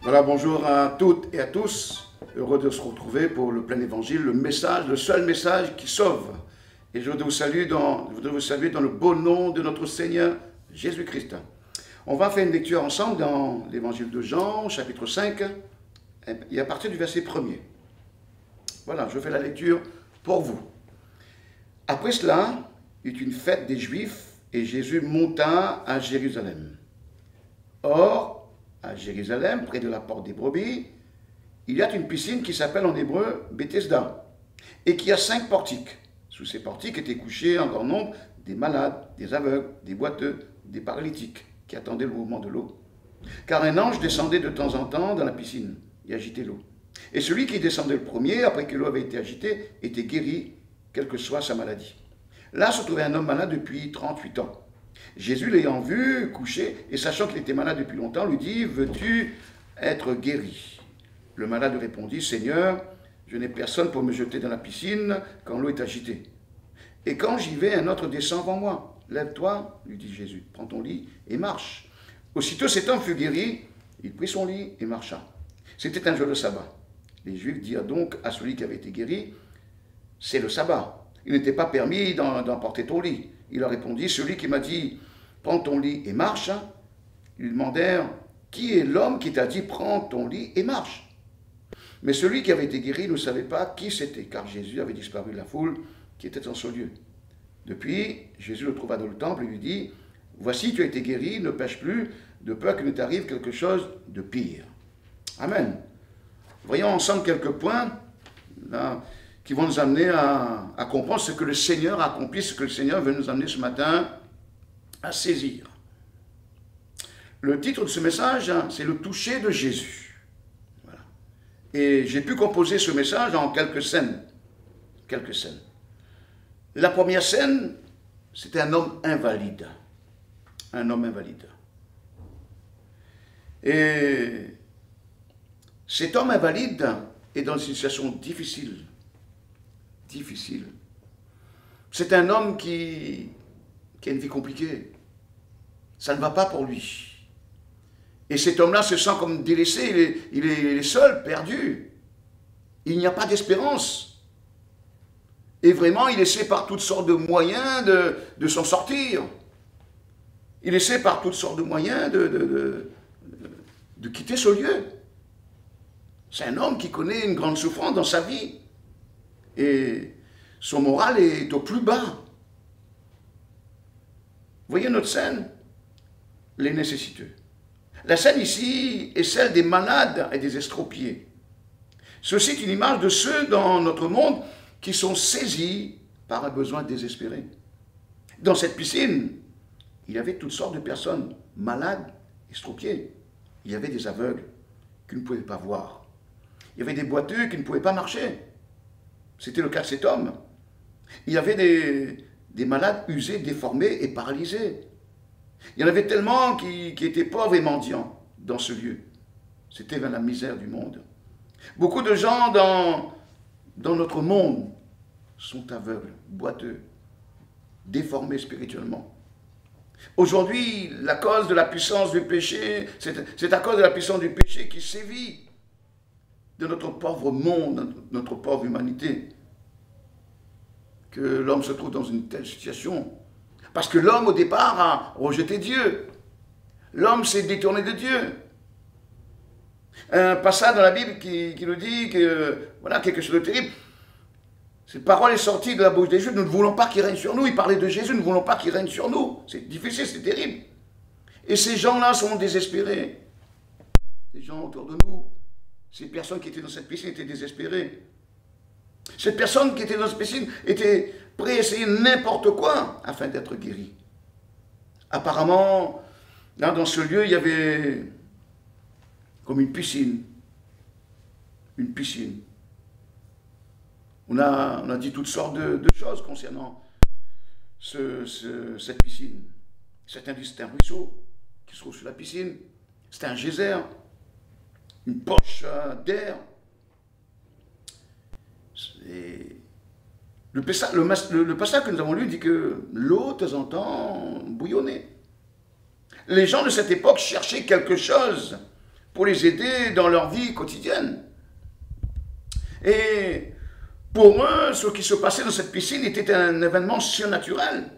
Voilà, bonjour à toutes et à tous. Heureux de se retrouver pour le plein évangile, le message, le seul message qui sauve. Et je voudrais vous saluer dans le beau nom de notre Seigneur Jésus-Christ. On va faire une lecture ensemble dans l'évangile de Jean, chapitre 5, et à partir du verset 1er. Voilà, je fais la lecture pour vous. Après cela, il y eut une fête des Juifs, et Jésus monta à Jérusalem. Or, à Jérusalem, près de la porte des brebis, il y a une piscine qui s'appelle en hébreu Bethesda, et qui a 5 portiques. Sous ces portiques étaient couchés en grand nombre des malades, des aveugles, des boiteux, des paralytiques, qui attendaient le mouvement de l'eau. Car un ange descendait de temps en temps dans la piscine et agitait l'eau. Et celui qui descendait le premier, après que l'eau avait été agitée, était guéri, quelle que soit sa maladie. Là se trouvait un homme malade depuis 38 ans. Jésus, l'ayant vu couché, et sachant qu'il était malade depuis longtemps, lui dit « Veux-tu être guéri ?» Le malade répondit « Seigneur, je n'ai personne pour me jeter dans la piscine quand l'eau est agitée. Et quand j'y vais, un autre descend avant moi. Lève-toi, lui dit Jésus, prends ton lit et marche. Aussitôt cet homme fut guéri, il prit son lit et marcha. C'était un jour de sabbat. Les Juifs dirent donc à celui qui avait été guéri, c'est le sabbat. Il n'était pas permis d'emporter ton lit. Il leur répondit, celui qui m'a dit, prends ton lit et marche. Ils lui demandèrent, qui est l'homme qui t'a dit, prends ton lit et marche? Mais celui qui avait été guéri ne savait pas qui c'était, car Jésus avait disparu de la foule qui était en ce lieu. Depuis, Jésus le trouva dans le temple et lui dit, voici, tu as été guéri, ne pêche plus, de peur qu'il ne t'arrive quelque chose de pire. Amen. Voyons ensemble quelques points là, qui vont nous amener à comprendre ce que le Seigneur a accompli, ce que le Seigneur veut nous amener ce matin à saisir. Le titre de ce message, c'est le toucher de Jésus. Voilà. Et j'ai pu composer ce message en quelques scènes. Quelques scènes. La première scène, c'était un homme invalide. Un homme invalide. Et cet homme invalide est dans une situation difficile. Difficile. C'est un homme qui a une vie compliquée. Ça ne va pas pour lui. Et cet homme-là se sent comme délaissé, il est seul, perdu. Il n'y a pas d'espérance. Et vraiment, il essaie par toutes sortes de moyens de s'en sortir. Il essaie par toutes sortes de moyens de quitter ce lieu. C'est un homme qui connaît une grande souffrance dans sa vie. Et son moral est au plus bas. Voyez notre scène? Les nécessiteux. La scène ici est celle des malades et des estropiés. Ceci est une image de ceux dans notre monde qui sont saisis par un besoin désespéré. Dans cette piscine, il y avait toutes sortes de personnes, malades, estropiés. Il y avait des aveugles qui ne pouvaient pas voir. Il y avait des boiteux qui ne pouvaient pas marcher. C'était le cas de cet homme. Il y avait des malades usés, déformés et paralysés. Il y en avait tellement qui étaient pauvres et mendiants dans ce lieu. C'était vers la misère du monde. Beaucoup de gens dans notre monde sont aveugles, boiteux, déformés spirituellement. Aujourd'hui, la cause de la puissance du péché, c'est à cause de la puissance du péché qui sévit de notre pauvre monde, notre pauvre humanité, que l'homme se trouve dans une telle situation. Parce que l'homme, au départ, a rejeté Dieu. L'homme s'est détourné de Dieu. Un passage dans la Bible qui nous dit que, voilà, quelque chose de terrible. Cette parole est sortie de la bouche des Juifs. Nous ne voulons pas qu'il règne sur nous. Il parlait de Jésus, nous ne voulons pas qu'il règne sur nous. C'est difficile, c'est terrible. Et ces gens-là sont désespérés. Les gens autour de nous, ces personnes qui étaient dans cette piscine étaient désespérées. Cette personne qui était dans cette piscine était prête à essayer n'importe quoi afin d'être guérie. Apparemment, là, dans ce lieu, il y avait comme une piscine. Une piscine. On a dit toutes sortes de choses concernant cette piscine. Certains disent que c'est un ruisseau qui se trouve sur la piscine. C'est un geyser, une poche d'air. Le passage que nous avons lu dit que l'eau, de temps en temps, bouillonnait. Les gens de cette époque cherchaient quelque chose pour les aider dans leur vie quotidienne. Et pour eux, ce qui se passait dans cette piscine était un événement surnaturel.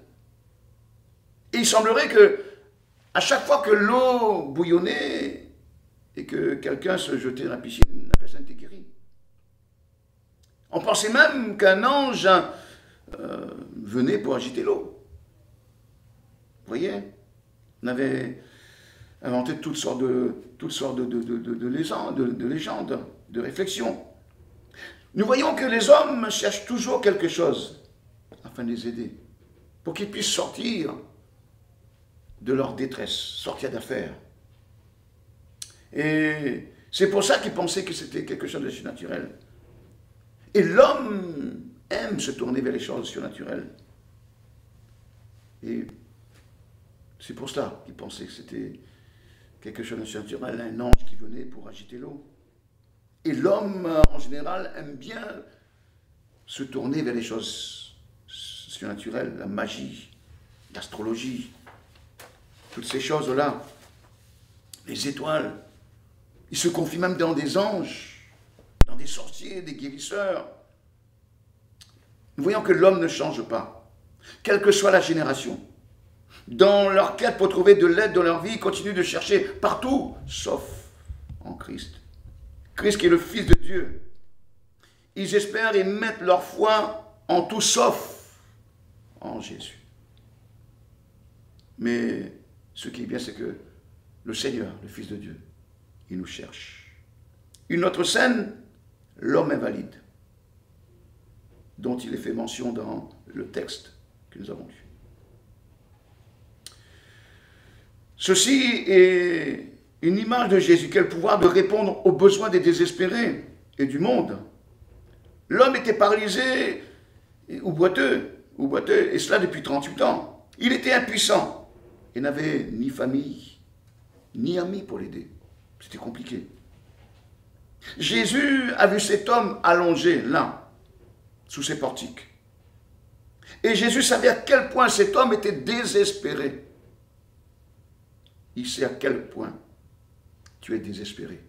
Et il semblerait que, à chaque fois que l'eau bouillonnait et que quelqu'un se jetait dans la piscine, la personne était guérie. On pensait même qu'un ange venait pour agiter l'eau. Vous voyez? On avait inventé toutes sortes de légendes, de réflexions. Nous voyons que les hommes cherchent toujours quelque chose afin de les aider, pour qu'ils puissent sortir de leur détresse, sortir d'affaires. Et c'est pour ça qu'ils pensaient que c'était quelque chose de surnaturel. Et l'homme aime se tourner vers les choses surnaturelles. Et c'est pour cela qu'ils pensaient que c'était quelque chose de surnaturel, un ange qui venait pour agiter l'eau. Et l'homme, en général, aime bien se tourner vers les choses surnaturelles, la magie, l'astrologie, toutes ces choses-là, les étoiles. Il se confie même dans des anges, dans des sorciers, des guérisseurs. Nous voyons que l'homme ne change pas, quelle que soit la génération. Dans leur quête pour trouver de l'aide dans leur vie, ils continuent de chercher partout, sauf en Christ. Christ qui est le Fils de Dieu. Ils espèrent et mettent leur foi en tout sauf en Jésus. Mais ce qui est bien, c'est que le Seigneur, le Fils de Dieu, il nous cherche. Une autre scène, l'homme invalide, dont il est fait mention dans le texte que nous avons lu. Ceci est une image de Jésus, qui a le pouvoir de répondre aux besoins des désespérés et du monde. L'homme était paralysé ou boiteux, et cela depuis 38 ans. Il était impuissant et n'avait ni famille, ni amis pour l'aider. C'était compliqué. Jésus a vu cet homme allongé là, sous ses portiques. Et Jésus savait à quel point cet homme était désespéré. Il sait à quel point tu es désespéré.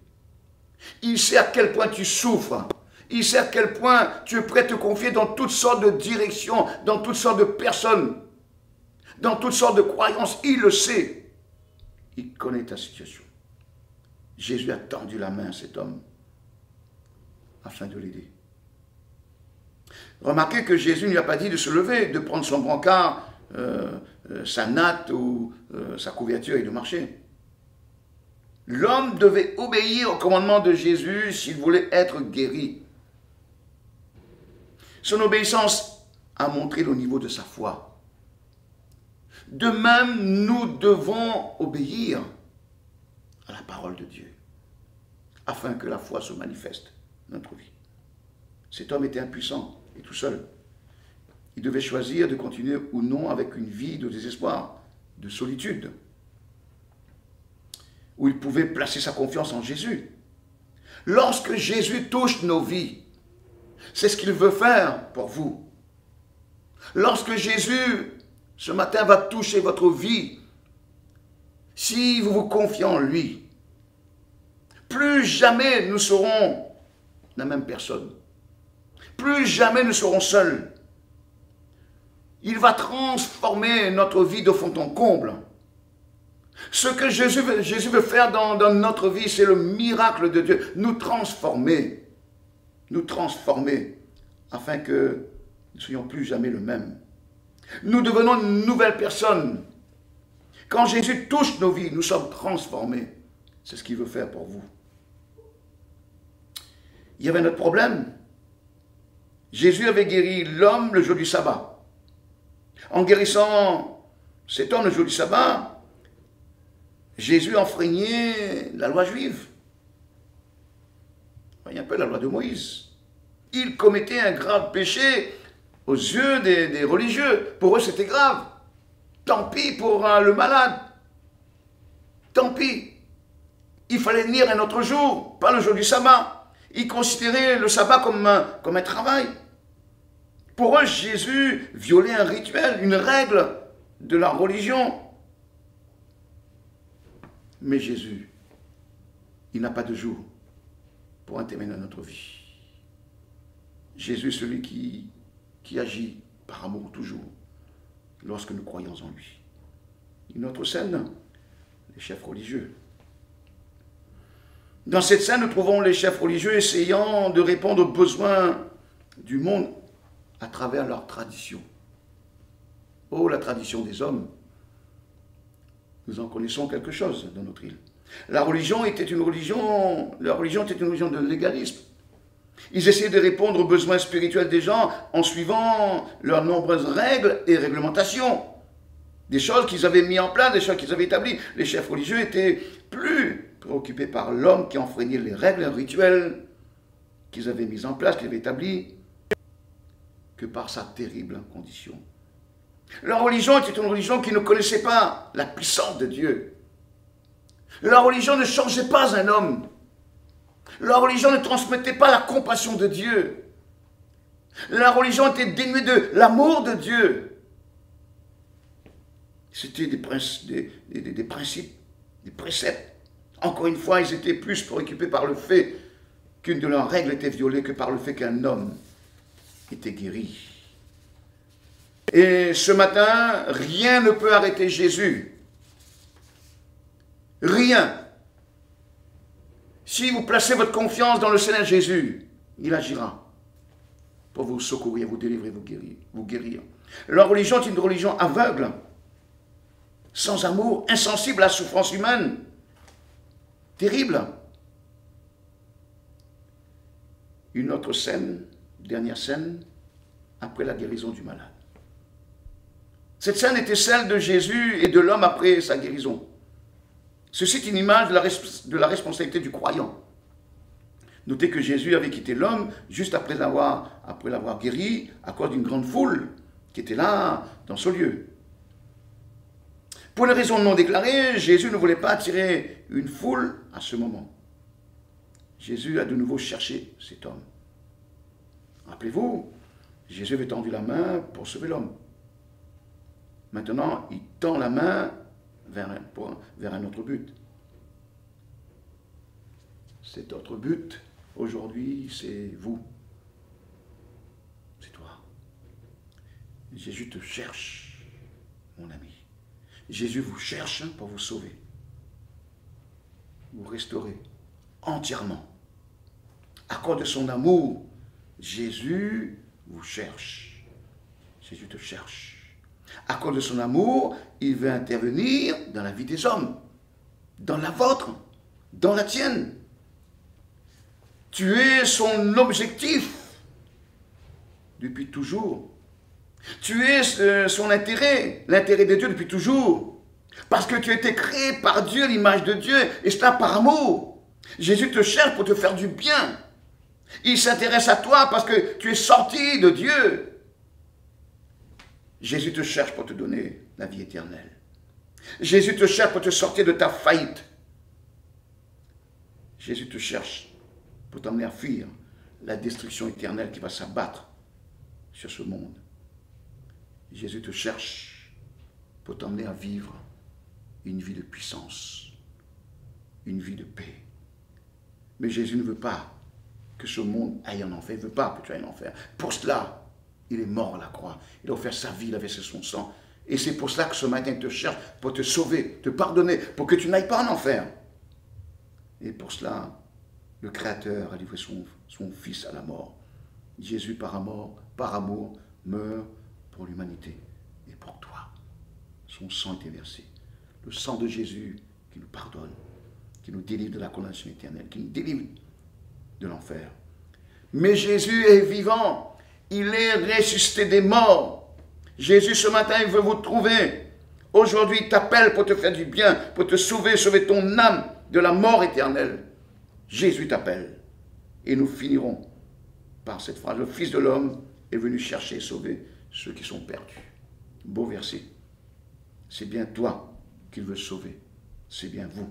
Il sait à quel point tu souffres. Il sait à quel point tu es prêt à te confier dans toutes sortes de directions, dans toutes sortes de personnes, dans toutes sortes de croyances. Il le sait. Il connaît ta situation. Jésus a tendu la main à cet homme afin de l'aider. Remarquez que Jésus ne lui a pas dit de se lever, de prendre son brancard, sa natte ou sa couverture et de marcher. L'homme devait obéir au commandement de Jésus s'il voulait être guéri. Son obéissance a montré le niveau de sa foi. De même, nous devons obéir à la parole de Dieu, afin que la foi se manifeste dans notre vie. Cet homme était impuissant et tout seul. Il devait choisir de continuer ou non avec une vie de désespoir, de solitude, où il pouvait placer sa confiance en Jésus. Lorsque Jésus touche nos vies, c'est ce qu'il veut faire pour vous. Lorsque Jésus, ce matin, va toucher votre vie, si vous vous confiez en lui, plus jamais nous serons la même personne. Plus jamais nous serons seuls. Il va transformer notre vie de fond en comble. Ce que Jésus veut faire dans notre vie, c'est le miracle de Dieu. Nous transformer, afin que nous ne soyons plus jamais le même. Nous devenons une nouvelle personne. Quand Jésus touche nos vies, nous sommes transformés. C'est ce qu'il veut faire pour vous. Il y avait un autre problème. Jésus avait guéri l'homme le jour du sabbat. En guérissant cet homme le jour du sabbat, Jésus enfreignait la loi juive. Voyez un peu la loi de Moïse. Il commettait un grave péché aux yeux des religieux. Pour eux, c'était grave. Tant pis pour le malade. Tant pis. Il fallait venir un autre jour, pas le jour du sabbat. Ils considéraient le sabbat comme un travail. Pour eux, Jésus violait un rituel, une règle de la religion. Mais Jésus il n'a pas de jour pour intervenir dans notre vie. Jésus est celui qui agit par amour toujours, lorsque nous croyons en lui. Une autre scène, les chefs religieux. Dans cette scène, nous trouvons les chefs religieux essayant de répondre aux besoins du monde à travers leur tradition. Oh, la tradition des hommes. Nous en connaissons quelque chose dans notre île. La religion était une religion de légalisme. Ils essayaient de répondre aux besoins spirituels des gens en suivant leurs nombreuses règles et réglementations. Des choses qu'ils avaient mis en place, des choses qu'ils avaient établies. Les chefs religieux étaient plus préoccupés par l'homme qui enfreignait les règles et rituels qu'ils avaient mis en place, qu'ils avaient établis, que par sa terrible condition. La religion était une religion qui ne connaissait pas la puissance de Dieu. La religion ne changeait pas un homme. La religion ne transmettait pas la compassion de Dieu. La religion était dénuée de l'amour de Dieu. C'était des principes, des préceptes. Encore une fois, ils étaient plus préoccupés par le fait qu'une de leurs règles était violée que par le fait qu'un homme était guéri. Et ce matin, rien ne peut arrêter Jésus. Rien. Si vous placez votre confiance dans le Seigneur Jésus, il agira pour vous secourir, vous délivrer, vous guérir. La religion est une religion aveugle, sans amour, insensible à la souffrance humaine. Terrible. Une autre scène, dernière scène, après la guérison du malade. Cette scène était celle de Jésus et de l'homme après sa guérison. Ceci est une image de la responsabilité du croyant. Notez que Jésus avait quitté l'homme juste après l'avoir guéri à cause d'une grande foule qui était là dans ce lieu. Pour une raison non déclarée, Jésus ne voulait pas attirer une foule à ce moment. Jésus a de nouveau cherché cet homme. Rappelez-vous, Jésus avait tendu la main pour sauver l'homme. Maintenant, il tend la main vers un autre but. Cet autre but, aujourd'hui, c'est vous. C'est toi. Jésus te cherche, mon ami. Jésus vous cherche pour vous sauver. Vous restaurer entièrement. À cause de son amour, Jésus vous cherche. Jésus te cherche. À cause de son amour, il veut intervenir dans la vie des hommes, dans la vôtre, dans la tienne. Tu es son objectif depuis toujours. Tu es son intérêt, l'intérêt de Dieu depuis toujours. Parce que tu as été créé par Dieu, l'image de Dieu, et cela par amour. Jésus te cherche pour te faire du bien. Il s'intéresse à toi parce que tu es sorti de Dieu. Jésus te cherche pour te donner la vie éternelle. Jésus te cherche pour te sortir de ta faillite. Jésus te cherche pour t'emmener à fuir la destruction éternelle qui va s'abattre sur ce monde. Jésus te cherche pour t'emmener à vivre une vie de puissance, une vie de paix. Mais Jésus ne veut pas que ce monde aille en enfer. Il ne veut pas que tu ailles en enfer. Pour cela, il est mort à la croix. Il a offert sa vie, il a versé son sang. Et c'est pour cela que ce matin, il te cherche pour te sauver, te pardonner, pour que tu n'ailles pas en enfer. Et pour cela, le Créateur a livré son Fils à la mort. Jésus, par amour, meurt pour l'humanité et pour toi. Son sang était versé. Le sang de Jésus qui nous pardonne, qui nous délivre de la condamnation éternelle, qui nous délivre de l'enfer. Mais Jésus est vivant. Il est ressuscité des morts. Jésus, ce matin, il veut vous trouver. Aujourd'hui, il t'appelle pour te faire du bien, pour te sauver ton âme de la mort éternelle. Jésus t'appelle. Et nous finirons par cette phrase. Le Fils de l'homme est venu chercher et sauver ceux qui sont perdus. Beau verset. C'est bien toi qu'il veut sauver. C'est bien vous.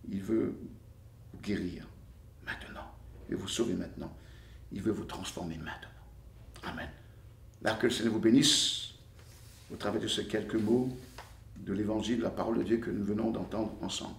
Il veut vous guérir maintenant. Il veut vous sauver maintenant. Il veut vous transformer maintenant. Amen. Là, que le Seigneur vous bénisse au travers de ces quelques mots de l'évangile, de la parole de Dieu que nous venons d'entendre ensemble.